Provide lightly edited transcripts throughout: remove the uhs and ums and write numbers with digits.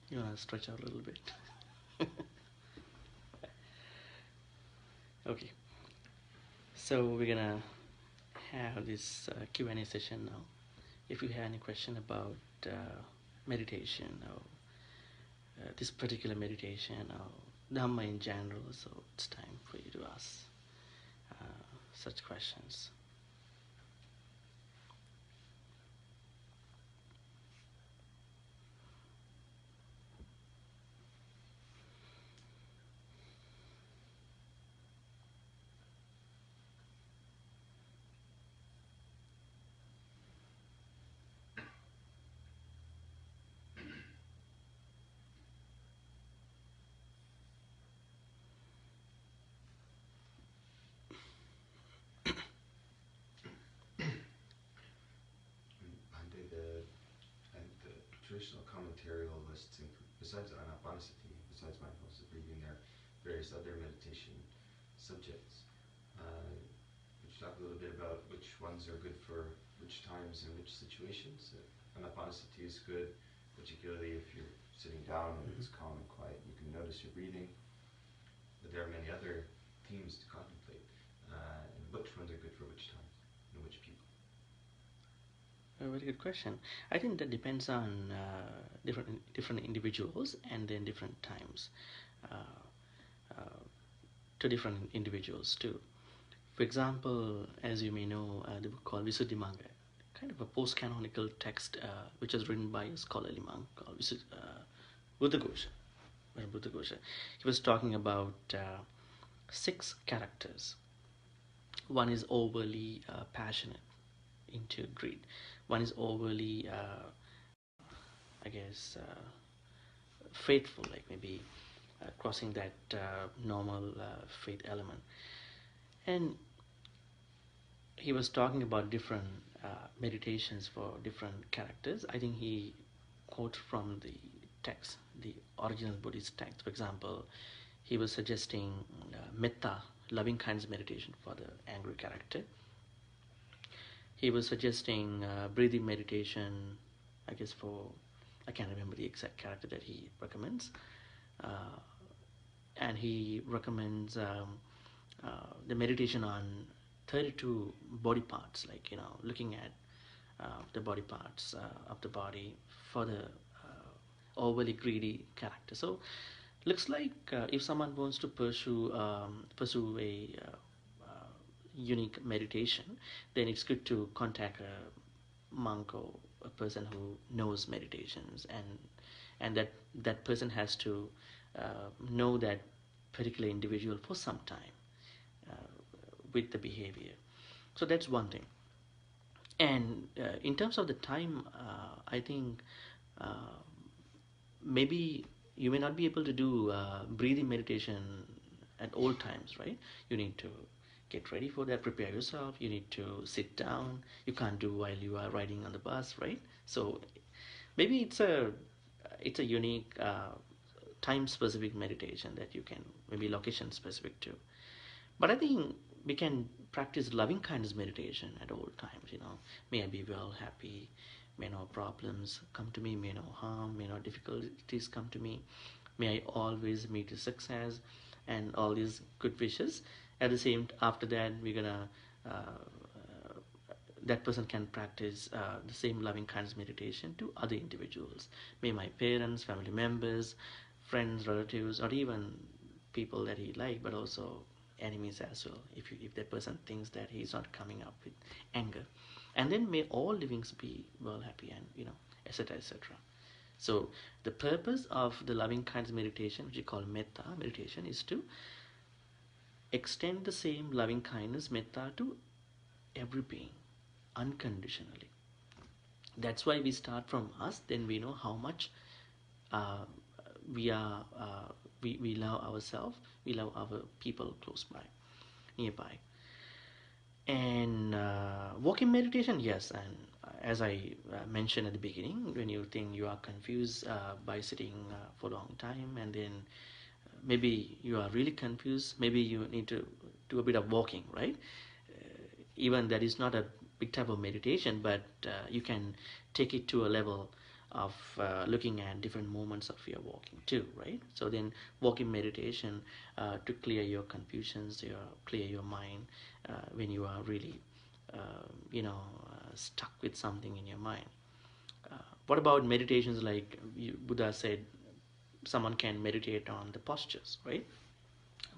You want to stretch out a little bit? Okay, so we're gonna have this Q&A session now. If you have any question about meditation or this particular meditation or Dhamma in general, so it's time for you to ask such questions. And the traditional commentary lists, besides anapanasati, besides mindfulness of breathing, there are various other meditation subjects. Would you talk a little bit about which ones are good for which times and which situations? Anapanasati is good, particularly if you're sitting down and it's calm and quiet. You can notice your breathing. But there are many other themes to contemplate. And which ones are good for which times and which people? A very good question. I think that depends on different individuals and then different times uh, uh, to different individuals too. For example, as you may know, the book called Visuddhimagga, kind of a post-canonical text which was written by a scholarly monk called Buddhaghosa. Buddhaghosa. He was talking about 6 characters. One is overly passionate, into greed. One is overly, I guess, faithful, like maybe crossing that normal faith element. And he was talking about different meditations for different characters. I think he quote from the text, the original Buddhist text. For example, he was suggesting Mettā, loving kindness meditation for the angry character. He was suggesting breathing meditation, I guess for, I can't remember the exact character that he recommends. And he recommends the meditation on 32 body parts, like, looking at the body parts of the body for the overly greedy character. So looks like if someone wants to pursue a unique meditation, then it's good to contact a monk or a person who knows meditations, and that person has to know that particular individual for some time with the behavior. So that's one thing. And in terms of the time, I think uh, maybe you may not be able to do breathing meditation at all times, right? You need to get ready for that, prepare yourself, you need to sit down. You can't do while you are riding on the bus, right? So maybe it's a unique time specific meditation that you can, maybe location specific too. But I think we can practice loving kindness meditation at all times. May I be well, happy, may no problems come to me, may no harm, may no difficulties come to me, may I always meet with success, and all these good wishes. At the same, after that, we're gonna that person can practice the same loving kindness meditation to other individuals. May my parents, family members, friends, relatives, or even people that he like, but also enemies as well. If that person thinks that he's not coming up with anger, and then may all livings be well, happy, and etc., etc. So the purpose of the loving kindness meditation, which we call Mettā meditation, is to extend the same loving kindness Mettā to every being unconditionally. That's why we start from us, then we know how much uh, we are we love ourselves, we love our people close by, nearby. And walking meditation, yes. And as I mentioned at the beginning, when you think you are confused by sitting for a long time, and then maybe you are really confused, maybe you need to do a bit of walking, right? Even that is not a big type of meditation, but you can take it to a level of looking at different moments of your walking too, right? So then walking meditation to clear your confusions, clear your mind when you are really stuck with something in your mind. What about meditations like Buddha said, someone can meditate on the postures, right?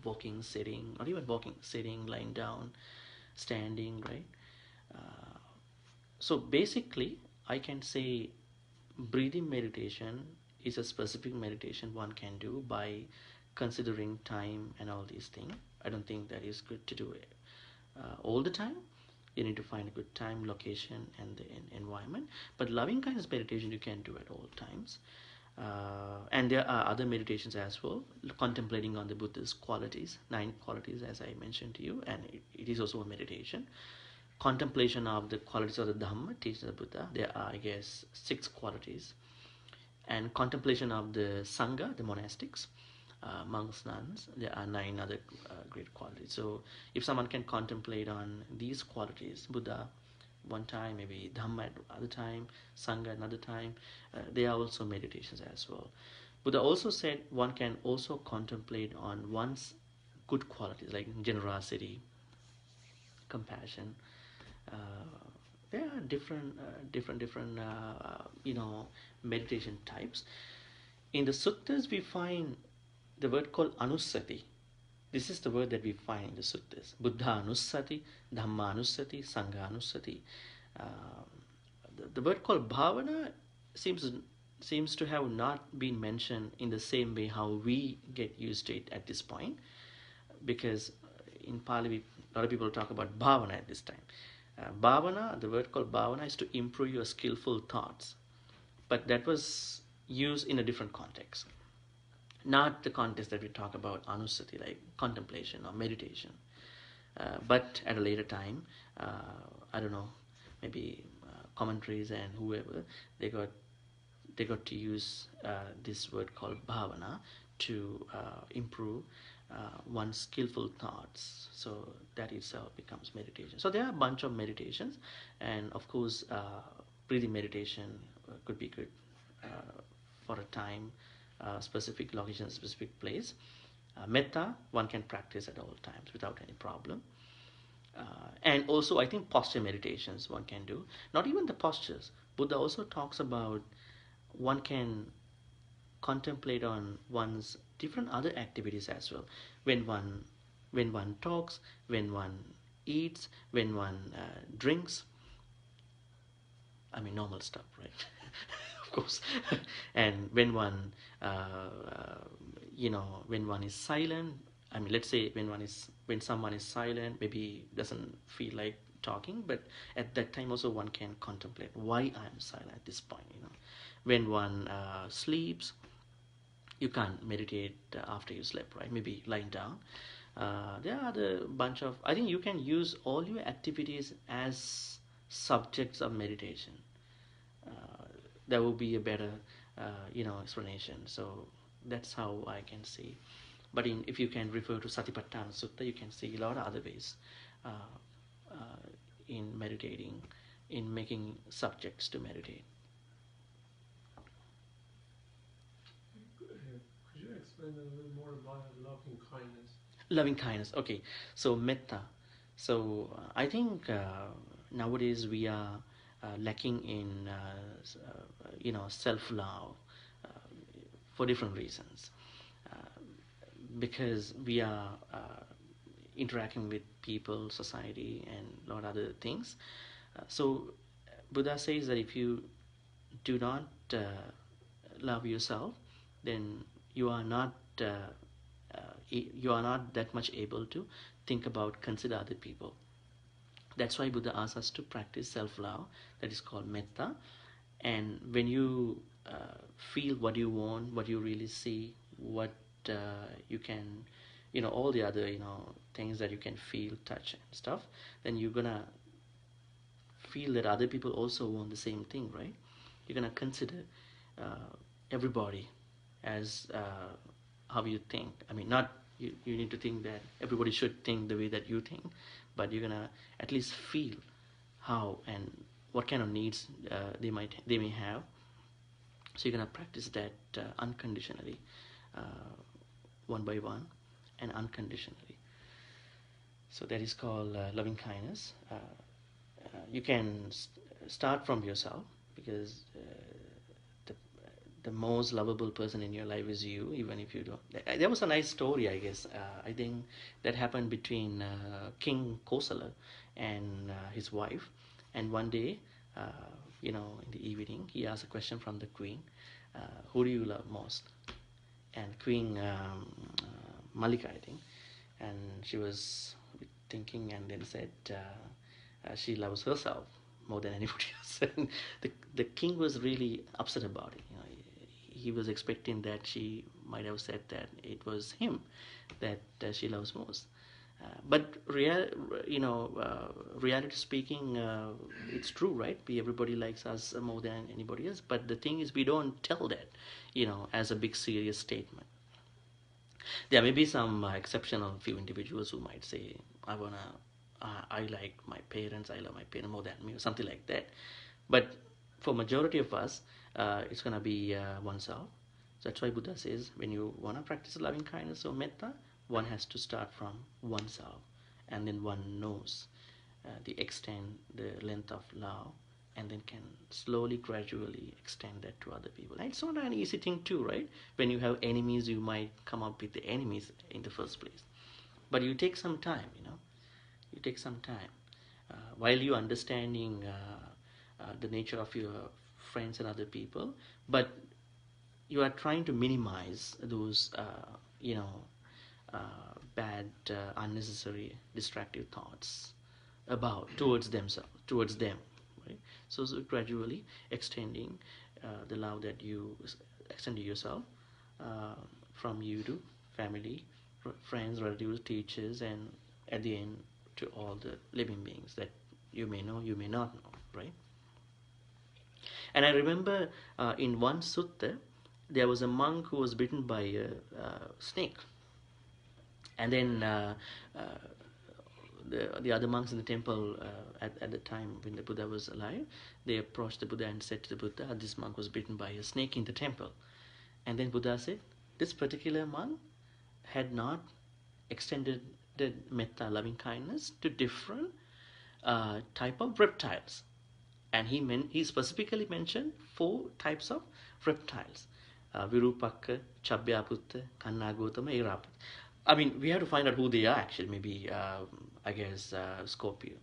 Walking, sitting, or even walking, sitting, lying down, standing, right? Uh, so basically, I can say breathing meditation is a specific meditation one can do by considering time and all these things. I don't think that is good to do it all the time. You need to find a good time, location, and the environment. But loving kindness meditation you can do at all times. And there are other meditations as well, contemplating on the Buddha's qualities, 9 qualities, as I mentioned to you, and it is also a meditation. Contemplation of the qualities of the Dhamma, teachings of the Buddha. There are, I guess, 6 qualities. And contemplation of the Sangha, the monastics, monks, nuns. There are 9 other great qualities. So if someone can contemplate on these qualities, Buddha one time, maybe Dhamma at other time, Sangha another time, they are also meditations as well. Buddha also said one can also contemplate on one's good qualities like generosity, compassion. There are different meditation types. In the suttas, we find the word called anusati. This is the word that we find in the suttas. Buddha anusati, Dhamma anusati, Sangha anusati. The word called bhavana seems to have not been mentioned in the same way how we get used to it at this point, because in Pali a lot of people talk about bhavana at this time. Bhavana, the word called bhavana, is to improve your skillful thoughts, but that was used in a different context, not the context that we talk about anusati, like contemplation or meditation. But at a later time, I don't know, maybe commentaries and whoever, they got to use this word called bhavana to improve one's skillful thoughts. So that itself becomes meditation. So there are a bunch of meditations, and of course, breathing meditation could be good for a time, specific location, specific place. Mettā one can practice at all times without any problem. And also, I think posture meditations one can do. Not even the postures. Buddha also talks about one can contemplate on one's different other activities as well. When one talks, when one eats, when one drinks. I mean normal stuff, right? Of course. And when one when one is silent, I mean, let's say when someone is silent, maybe doesn't feel like talking, but at that time also one can contemplate why I'm silent at this point. When one sleeps, you can't meditate after you sleep, right? Maybe lying down. There are the bunch of. I think you can use all your activities as subjects of meditation. That would be a better, explanation. So that's how I can see. But if you can refer to Satipatthana Sutta, you can see a lot of other ways uh, in meditating, in making subjects to meditate. Could you explain a little more about loving kindness? Loving kindness. Okay, so Mettā. So I think nowadays we are lacking in self-love uh, for different reasons. Because we are interacting with people, society, and a lot of other things. So Buddha says that if you do not love yourself, then you are not that much able to think about, consider other people. That's why Buddha asks us to practice self-love. That is called Mettā. And when you feel what you want, what you really see, what you can, all the other, things that you can feel, touch, and stuff, then you're gonna feel that other people also want the same thing, right? You're gonna consider everybody as how you think. I mean, not you need to think that everybody should think the way that you think, but you're gonna at least feel how and what kind of needs they may have, So you're going to practice that unconditionally, uh, one by one, and unconditionally. So that is called loving kindness. You can start from yourself, because the the most lovable person in your life is you, even if you don't. There was a nice story, I guess. I think that happened between King Kosala and his wife. And one day, in the evening, he asked a question from the queen: "Who do you love most?" And Queen Malika, I think, and she was thinking, and then said she loves herself more than anybody else. And the king was really upset about it. He was expecting that she might have said that it was him that she loves most. But reality speaking, it's true, right? Everybody likes us more than anybody else. But the thing is, we don't tell that, as a big serious statement. There may be some exceptional few individuals who might say, I like my parents, I love my parents more than me, or something like that. But for majority of us, it's gonna be oneself. So that's why Buddha says, when you wanna practice loving kindness or metta, one has to start from oneself, and then one knows the extent, the length of love, and then can slowly, gradually extend that to other people. And it's not an easy thing too, right? When you have enemies, you might come up with the enemies in the first place. But you take some time, you take some time. While you understanding the nature of your friends and other people, but you are trying to minimize those, bad, unnecessary, distractive thoughts towards themselves, towards them, right? So gradually extending the love that you extend to yourself, uh, from you to family, friends, relatives, teachers, and at the end to all the living beings that you may know, you may not know, right? And I remember in one sutta, there was a monk who was bitten by a snake, and then uh, the other monks in the temple at the time when the Buddha was alive, they approached the Buddha and said to the Buddha, this monk was bitten by a snake in the temple. And then Buddha said, this particular monk had not extended the metta, loving kindness, to different type of reptiles. And he specifically mentioned 4 types of reptiles: Virupakka, Chabbyaputta, Kannagotama, Irapata. I mean, we have to find out who they are actually. Maybe, I guess, scorpion,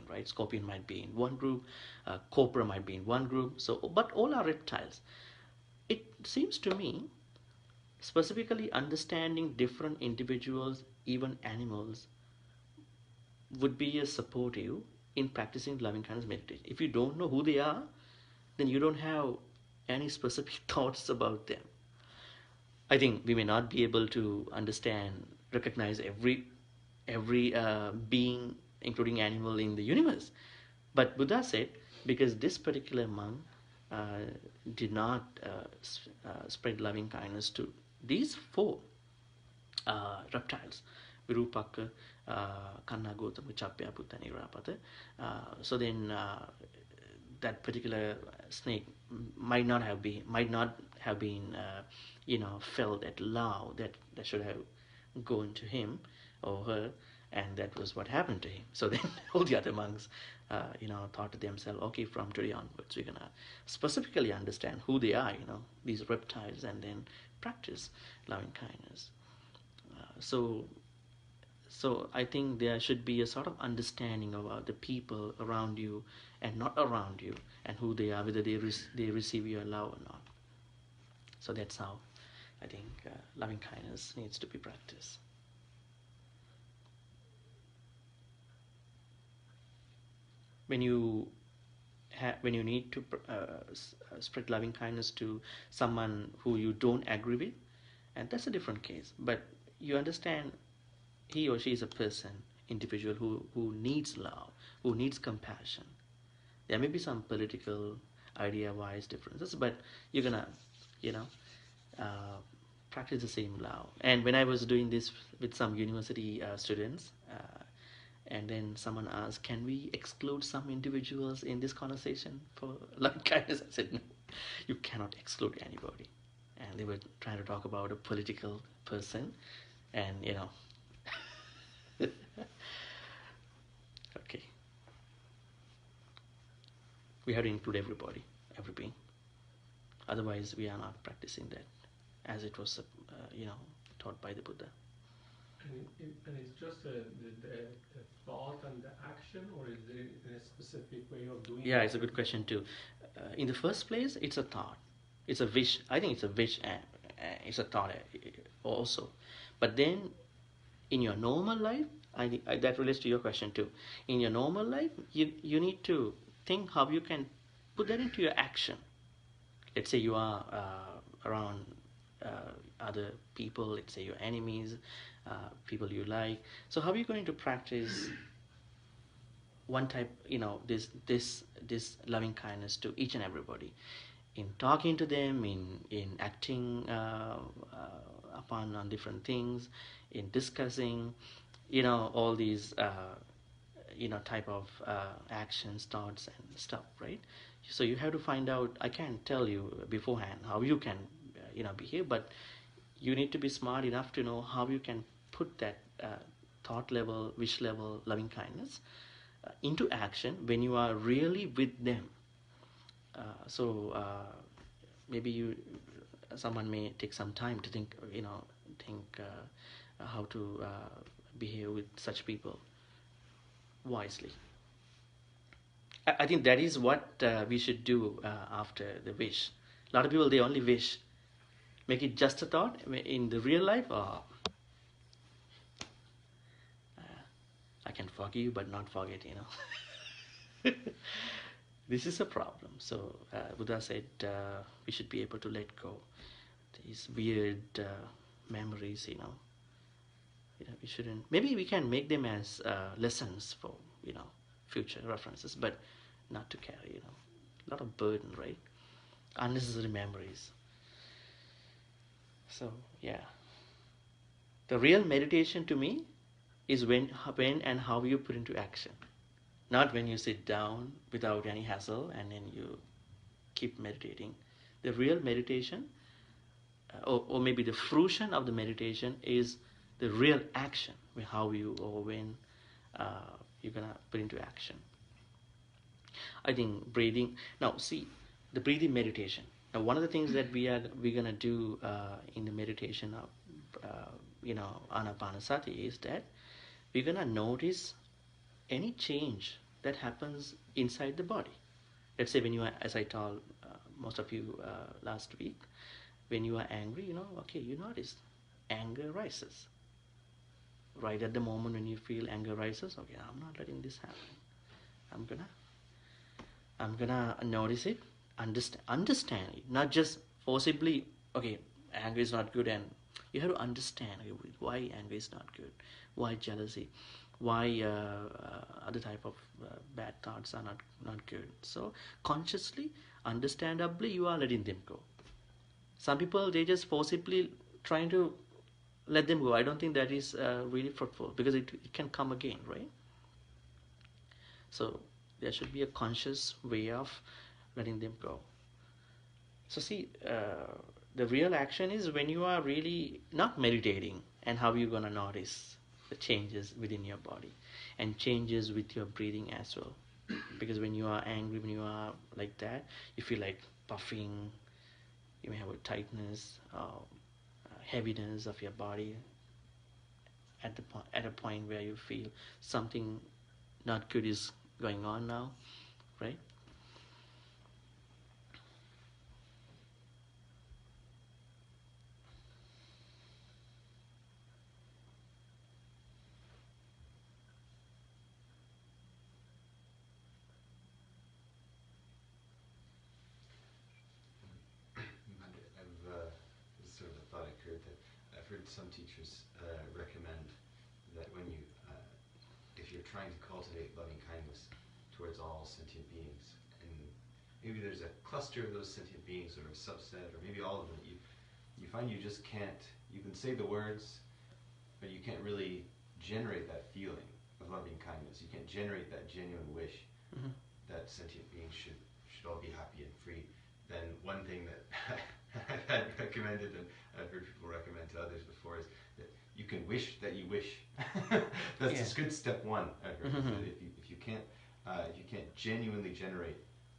right? Scorpion might be in one group, cobra might be in one group. So, but all are reptiles. It seems to me, specifically understanding different individuals, even animals, would be a supportive in practicing loving kindness meditation. If you don't know who they are, then you don't have any specific thoughts about them. I think we may not be able to understand, recognize every being, including animal in the universe. But Buddha said, because this particular monk did not spread loving kindness to these 4 reptiles: Virupaka, Kannagotama, Chappya, and Irapata. So then that particular snake might not have been felt that love that should have gone to him or her, and that was what happened to him. So then all the other monks thought to themselves, okay, from today onwards we're gonna specifically understand who they are, these reptiles, and then practice loving kindness. So I think there should be a sort of understanding about the people around you and not around you, and who they are, whether they receive your love or not. So that's how I think loving kindness needs to be practiced. When you when you need to spread loving kindness to someone who you don't agree with, and that's a different case. But you understand he or she is a person, individual who needs love, who needs compassion. There may be some political idea-wise differences, but you're gonna, you know, uh, practice the same love. And when I was doing this with some university students, and then someone asked, "Can we exclude some individuals in this conversation for love kindness?" I said, "No, You cannot exclude anybody. And they were trying to talk about a political person, and okay, we have to include everybody, every being. Otherwise, we are not practicing that as it was, taught by the Buddha. And it's just the thought and the action, or is there a specific way of doing Yeah, it? it's a good question too. In the first place, it's a thought. It's a wish. I think it's a wish and it's a thought also. But then in your normal life, that relates to your question too. In your normal life, you need to think how you can put that into your action. Let's say you are around other people, let's say your enemies, people you like. So how are you going to practice one type, this loving kindness to each and everybody, in talking to them, in acting upon on different things, in discussing, all these type of actions, thoughts, and stuff, right? So you have to find out. I can't tell you beforehand how you can behave, but you need to be smart enough to know how you can put that thought level, wish level, loving kindness into action when you are really with them. So maybe someone may take some time to think how to behave with such people wisely. I think that is what we should do after the wish. A lot of people, they only wish, make it just a thought. In the real life, I can forgive but not forget. This is a problem. So Buddha said we should be able to let go these weird memories. We shouldn't. Maybe we can make them as lessons for future references, but not to carry a lot of burden, right? Unnecessary memories. So yeah, the real meditation to me is when and how you put into action. Not when you sit down without any hassle and then you keep meditating. The real meditation, or maybe the fruition of the meditation, is the real action, how you or when you're gonna put into action. I think breathing. Now, see the breathing meditation. Now, one of the things that we're gonna do in the meditation of anapanasati is that we're gonna notice any change that happens inside the body. Let's say when you are, as I told most of you last week, when you are angry, okay, you notice anger rises. Right at the moment when you feel anger rises, okay, I'm not letting this happen. I'm gonna notice it, understand it, not just forcibly. Okay, anger is not good, and you have to understand, okay, why anger is not good, why jealousy, why other type of bad thoughts are not good. So consciously, understandably, you are letting them go. Some people, they just forcibly trying to let them go. I don't think that is really fruitful, because it can come again, right? So there should be a conscious way of letting them go. So see, the real action is when you are really not meditating, and how you're gonna notice the changes within your body and changes with your breathing as well. Because when you are angry, when you are like that, you feel like puffing, you may have a tightness, heaviness of your body at a point where you feel something not good is going on now, right? This sort of a thought occurred that I've heard some teachers recommend that when you, if you're trying to cultivate loving kindness towards all sentient beings, and maybe there's a cluster of those sentient beings, or a subset, or maybe all of them, you find you just can't. You can say the words, but you can't really generate that feeling of loving kindness. You can't generate that genuine wish Mm-hmm. that sentient beings should all be happy and free. then one thing that I've had recommended and I've heard people recommend to others before is that you can wish that you wish. That's Yeah. just good step one. I've heard. Mm-hmm. That if you can't genuinely generate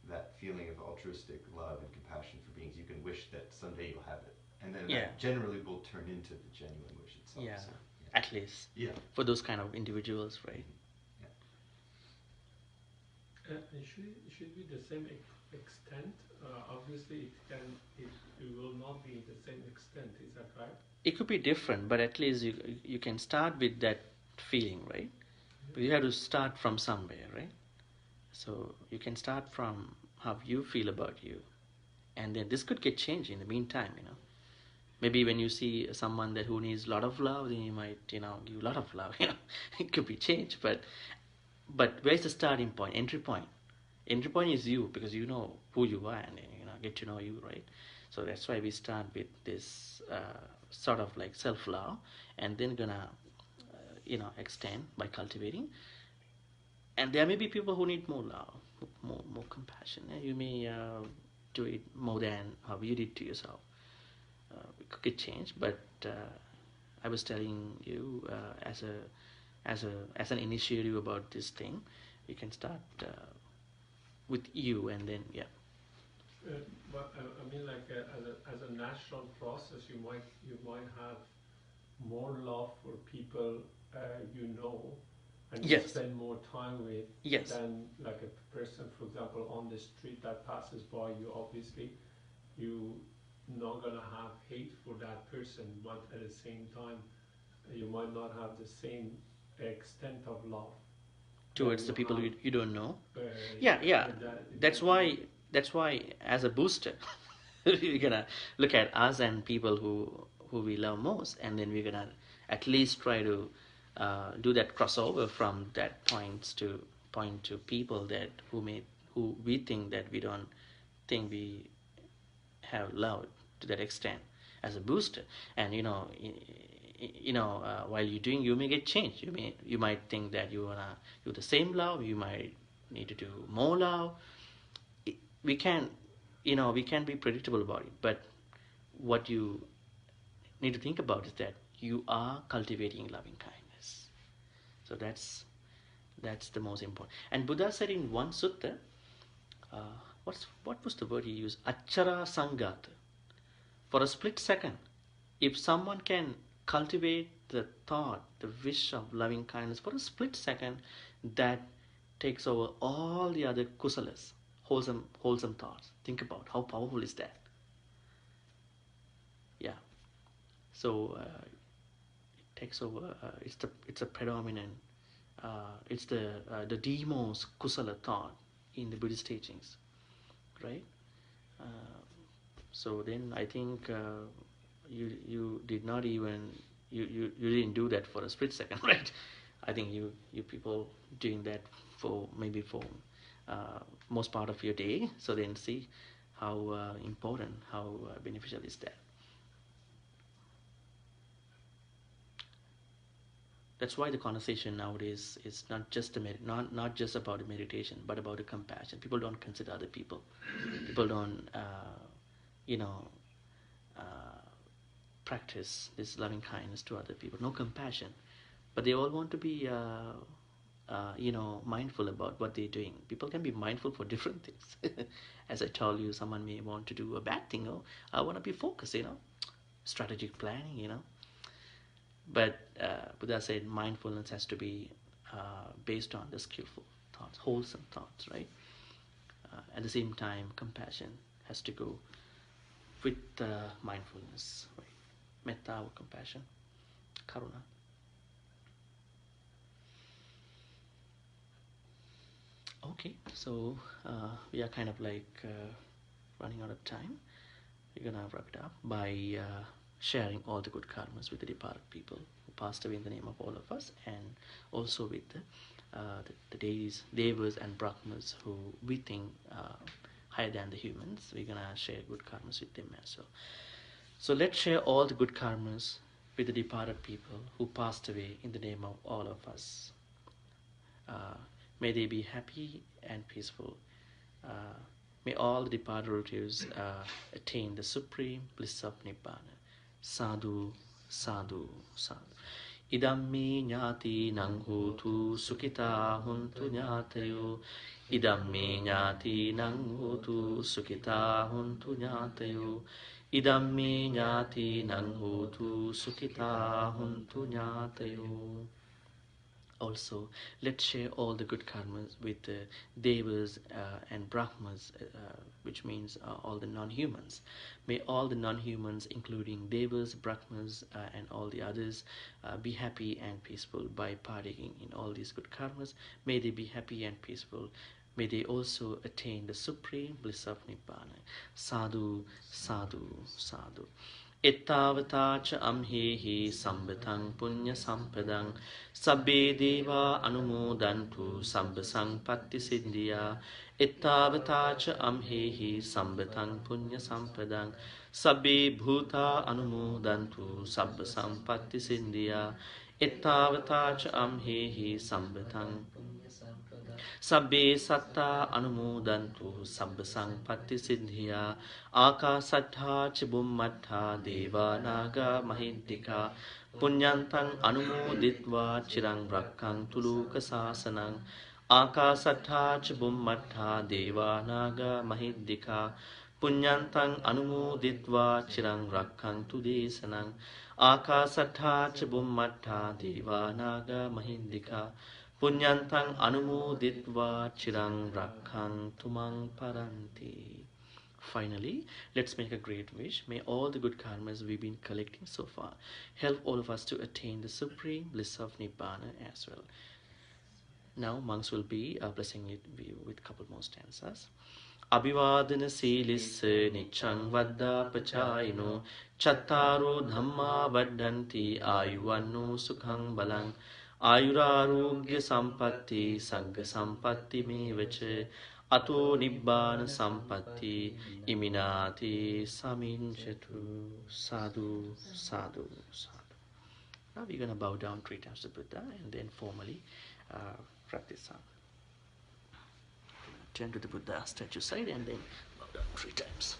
that feeling of altruistic love and compassion for beings, you can wish that someday you'll have it, and then Yeah. that generally will turn into the genuine wish itself. Yeah. So, At least yeah. for those kind of individuals, right? And should be the same extent. Obviously, it will not be the same extent. Is that right? It could be different, but at least you can start with that feeling, right? But you have to start from somewhere, right? So you can start from how you feel about you, and then this could get changed in the meantime, you know. Maybe when you see someone that who needs a lot of love, then you might, you know, give a lot of love. You know, it could be changed, but where's the starting point, entry point? Entry point is you, because you know who you are, and you know, get to know you, right? So that's why we start with this sort of like self-love, and then gonna you know, extend by cultivating. And there may be people who need more love, more compassion. You may do it more than how you did to yourself. It could get changed, but I was telling you as an initiative about this thing, you can start with you, and then yeah. But I mean, like as a natural process, you might have more love for people you know, and you Yes. spend more time with Yes. than like a person, for example, on the street that passes by you. Obviously, you not gonna have hate for that person, but at the same time, you might not have the same extent of love Towards that the you people have. you don't know. Uh, Yeah. That's that why that's why as a booster we're gonna look at us and people who we love most, and then we're gonna at least try to do that crossover from that point to people that who we think that we don't think we have loved to that extent as a booster. And you know, while you're doing, you may get changed. You might think that you wanna do the same love, you might need to do more love. We can, we can be predictable about it, but what you need to think about is that you are cultivating loving kindness. So that's the most important. And Buddha said in one sutta, what was the word he used? Achara sangat. For a split second, if someone can cultivate the thought, the wish of loving kindness for a split second, that takes over all the other kusalas, wholesome thoughts. Think about how powerful is that. Yeah. So it takes over. It's a predominant. It's the most kusala thought in the Buddhist teachings, right? Uh, so then I think you did not even you didn't do that for a split second, right? I think you people doing that for maybe for most part of your day. So then see how important, how beneficial is that. That's why the conversation nowadays is not just not just about the meditation, but about the compassion. People don't consider other people. People don't you know uh, practice this loving kindness to other people. No compassion, but they all want to be mindful about what they're doing. People can be mindful for different things. As I told you, someone may want to do a bad thing. Oh, I want to be focused. Strategic planning. But Buddha said mindfulness has to be based on the skillful thoughts, wholesome thoughts, right? At the same time, compassion has to go with mindfulness, right? Mettā or compassion, karuna. Okay, so we are kind of like running out of time. We're gonna wrap it up by sharing all the good karmas with the departed people who passed away in the name of all of us, and also with the deities, devas, and brahmas who we think higher than the humans. We're gonna share good karmas with them as well. So let's share all the good karmas with the departed people who passed away in the name of all of us. Uh, May they be happy and peaceful. Uh, May all the departed relatives attain the supreme bliss of Nibbana. Sadhu, sadhu, sadhu. Idammi ñāti nang hotu sukita huntu ñātayo. Idammi ñāti nang hotu sukita huntu ñātayo. Idammi ñāti nang hotu sukita huntu ñātayo. Also, let's share all the good karmas with the devas and brahmas, which means all the non-humans. May all the non-humans, including devas, brahmas, and all the others, be happy and peaceful by partaking in all these good karmas. May they be happy and peaceful. May they also attain the supreme bliss of Nibbana. Sadhu, sadhu, sadhu. Ettavata cha amhehi sambetang punya sampadang sabbe deva anumodantu sambasang patti siddhya. Ettavata cha amhehi sambetang punya sampadang sabbe bhuta anumodantu sabbasang patti siddhya. Ettavata cha amhehi sambetang Sabbe satta anumodantu sabba sampatti siddhya. Akasattha ca bummattha deva naga mahindika punyantang anumoditva chirang rakkhang tuluka sasanang. Akasattha ca bummattha deva naga mahindika punyantang anumoditva chirang rakkhang tudesanang. Akasattha ca bummattha deva naga mahindika Punyantang anumoditva chirang rakhang tumang paranti. Finally, let's make a great wish. May all the good karmas we've been collecting so far help all of us to attain the supreme bliss of Nibbana as well. Now, monks will be blessing it with a couple more stanzas. Abhivadana silisse nichang vadda pachayino chattaro dhamma vaddanti ayuvanno sukhang balang Ayurarogya sampatti Sangha sampatti mevache Ato nibbana sampatti Iminati saminchatu. Sadhu, sadhu, sadhu. Now we're going to bow down 3 times to Buddha and then formally practice on. Turn to the Buddha statue side and then bow down 3 times.